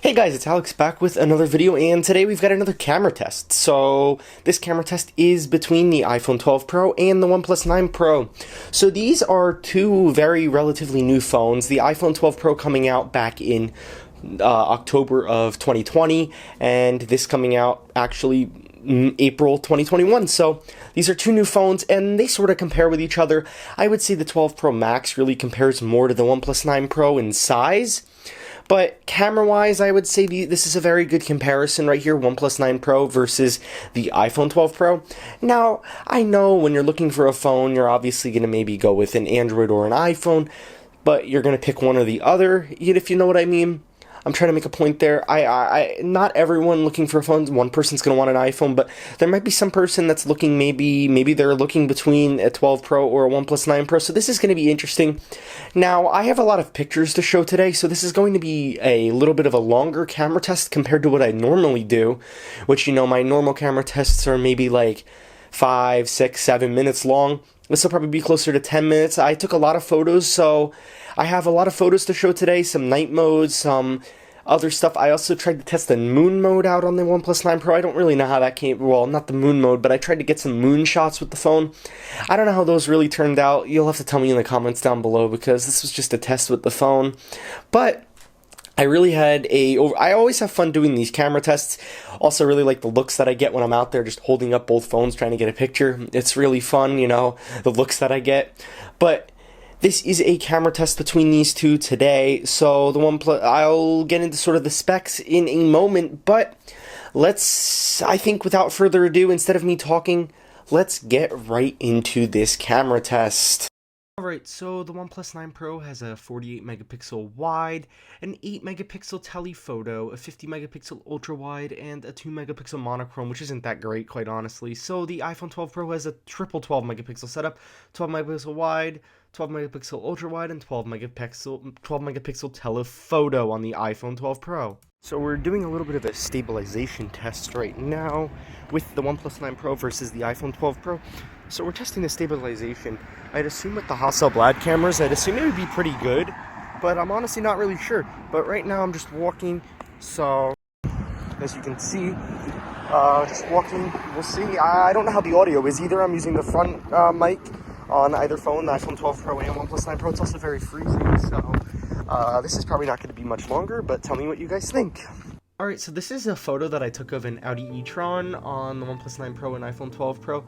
Hey guys, it's Alex back with another video, and today we've got another camera test. So this camera test is between the iPhone 12 Pro and the OnePlus 9 Pro. So these are two very relatively new phones. The iPhone 12 Pro coming out back in October of 2020, and this coming out actually April 2021. So these are two new phones, and they sort of compare with each other. I would say the 12 Pro Max really compares more to the OnePlus 9 Pro in size. But camera-wise, I would say this is a very good comparison right here, OnePlus 9 Pro versus the iPhone 12 Pro. Now, I know when you're looking for a phone, you're obviously going to maybe go with an Android or an iPhone, but you're going to pick one or the other, if you know what I mean. I'm trying to make a point there. Not everyone looking for a phone, one person's going to want an iPhone, but there might be some person that's looking, maybe they're looking between a 12 Pro or a OnePlus 9 Pro, so this is going to be interesting. Now, I have a lot of pictures to show today, so this is going to be a little bit of a longer camera test compared to what I normally do, which, my normal camera tests are maybe like 5, 6, 7 minutes long. This will probably be closer to 10 minutes. I took a lot of photos, so I have a lot of photos to show today, some night modes, some other stuff. I also tried to test the moon mode out on the OnePlus 9 Pro. I don't really know how that came, well, not the moon mode, but I tried to get some moon shots with the phone. I don't know how those really turned out. You'll have to tell me in the comments down below, because this was just a test with the phone. But I really had I always have fun doing these camera tests. Also really like the looks that I get when I'm out there just holding up both phones trying to get a picture. It's really fun, the looks that I get. But this is a camera test between these two today, so the OnePlus, I'll get into sort of the specs in a moment, but I think without further ado, instead of me talking, let's get right into this camera test. Alright, so the OnePlus 9 Pro has a 48 megapixel wide, an 8 megapixel telephoto, a 50 megapixel ultra wide, and a 2 megapixel monochrome, which isn't that great, quite honestly. So the iPhone 12 Pro has a triple 12 megapixel setup, 12 megapixel wide, 12 megapixel ultra wide, and 12 megapixel telephoto on the iPhone 12 Pro. So we're doing a little bit of a stabilization test right now with the OnePlus 9 Pro versus the iPhone 12 Pro. So we're testing the stabilization. I'd assume with the Hasselblad cameras, I'd assume it would be pretty good, but I'm honestly not really sure. But right now I'm just walking, so as you can see, just walking, we'll see. I don't know how the audio is either. I'm using the front mic on either phone, the iPhone 12 Pro and OnePlus 9 Pro. It's also very freezing, so this is probably not going to be much longer, but tell me what you guys think. Alright, so this is a photo that I took of an Audi e-tron on the OnePlus 9 Pro and iPhone 12 Pro.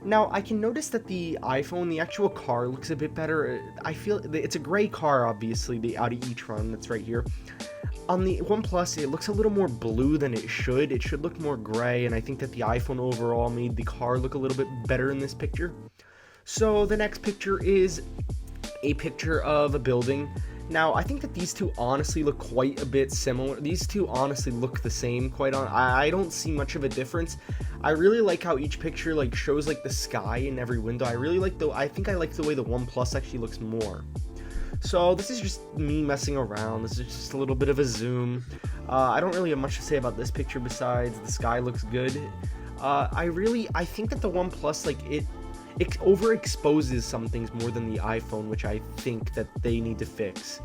Now, I can notice that the iPhone, the actual car, looks a bit better. I feel it's a gray car, obviously, the Audi e-tron that's right here. On the OnePlus, it looks a little more blue than it should. It should look more gray, and I think that the iPhone overall made the car look a little bit better in this picture. So the next picture is a picture of a building. Now, I think that these two honestly look quite a bit similar. These two honestly look the same, I don't see much of a difference. I really like how each picture shows the sky in every window. I think I like the way the OnePlus actually looks more. So this is just me messing around. This is just a little bit of a zoom. I don't really have much to say about this picture besides the sky looks good. I think that the OnePlus, it overexposes some things more than the iPhone, which I think that they need to fix.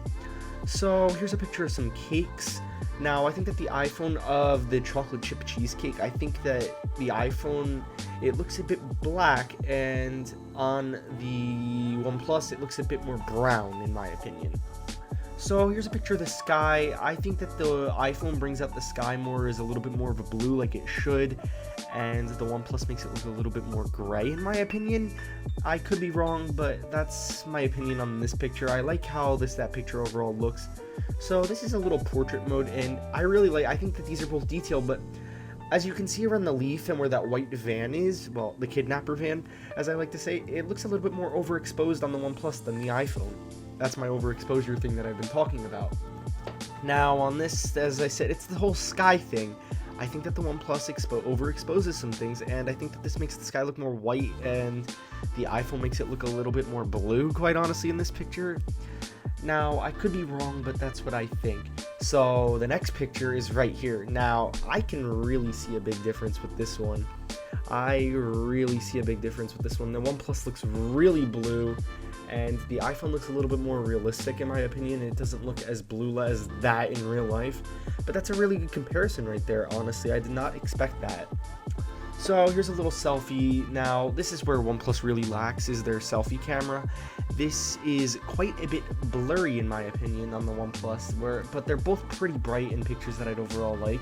So here's a picture of some cakes. Now, I think that the iPhone of the chocolate chip cheesecake, I think that the iPhone, it looks a bit black, and on the OnePlus, it looks a bit more brown, in my opinion. So here's a picture of the sky. I think that the iPhone brings out the sky more as a little bit more of a blue like it should, and the OnePlus makes it look a little bit more gray in my opinion. I could be wrong, but that's my opinion on this picture. I like how that picture overall looks. So this is a little portrait mode, and I think that these are both detailed, but as you can see around the leaf and where that white van is, well, the kidnapper van, as I like to say, it looks a little bit more overexposed on the OnePlus than the iPhone. That's my overexposure thing that I've been talking about. Now, on this, as I said, it's the whole sky thing. I think that the OnePlus overexposes some things, and I think that this makes the sky look more white, and the iPhone makes it look a little bit more blue, quite honestly, in this picture. Now, I could be wrong, but that's what I think. So, the next picture is right here. Now, I can really see a big difference with this one. The OnePlus looks really blue, and the iPhone looks a little bit more realistic in my opinion. It doesn't look as blue as that in real life, but that's a really good comparison right there. Honestly, I did not expect that. So here's a little selfie. Now this is where OnePlus really lacks, is their selfie camera. This is quite a bit blurry in my opinion on the OnePlus, but they're both pretty bright in pictures that I'd overall like.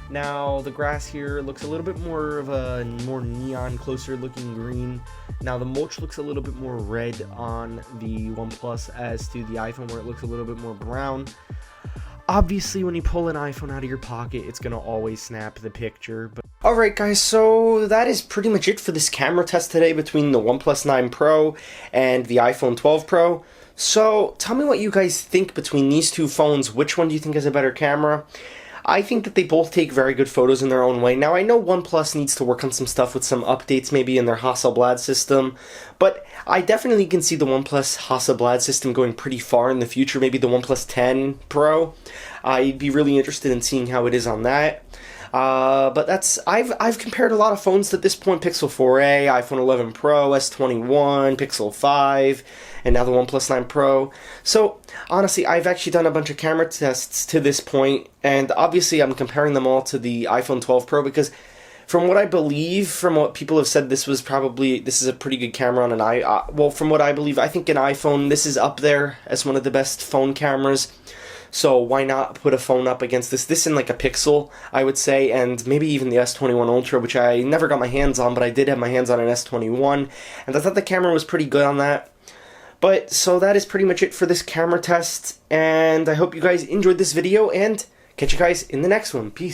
Now the grass here looks a little bit more of a more neon, closer looking green. Now the mulch looks a little bit more red on the OnePlus as to the iPhone, where it looks a little bit more brown. Obviously, when you pull an iPhone out of your pocket, it's going to always snap the picture. But alright guys, so that is pretty much it for this camera test today between the OnePlus 9 Pro and the iPhone 12 Pro. So tell me what you guys think between these two phones. Which one do you think has a better camera? I think that they both take very good photos in their own way. Now, I know OnePlus needs to work on some stuff with some updates maybe in their Hasselblad system, but I definitely can see the OnePlus Hasselblad system going pretty far in the future, maybe the OnePlus 10 Pro. I'd be really interested in seeing how it is on that. But I've compared a lot of phones at this point: Pixel 4a, iPhone 11 Pro, S21, Pixel 5, and now the OnePlus 9 Pro. So honestly, I've actually done a bunch of camera tests to this point, and obviously I'm comparing them all to the iPhone 12 Pro because from what I believe, from what people have said, this is a pretty good camera on an well, from what I believe, I think an iPhone, this is up there as one of the best phone cameras. So why not put a phone up against this? This in like a Pixel, I would say, and maybe even the S21 Ultra, which I never got my hands on, but I did have my hands on an S21, and I thought the camera was pretty good on that. But, so that is pretty much it for this camera test, and I hope you guys enjoyed this video, and catch you guys in the next one. Peace.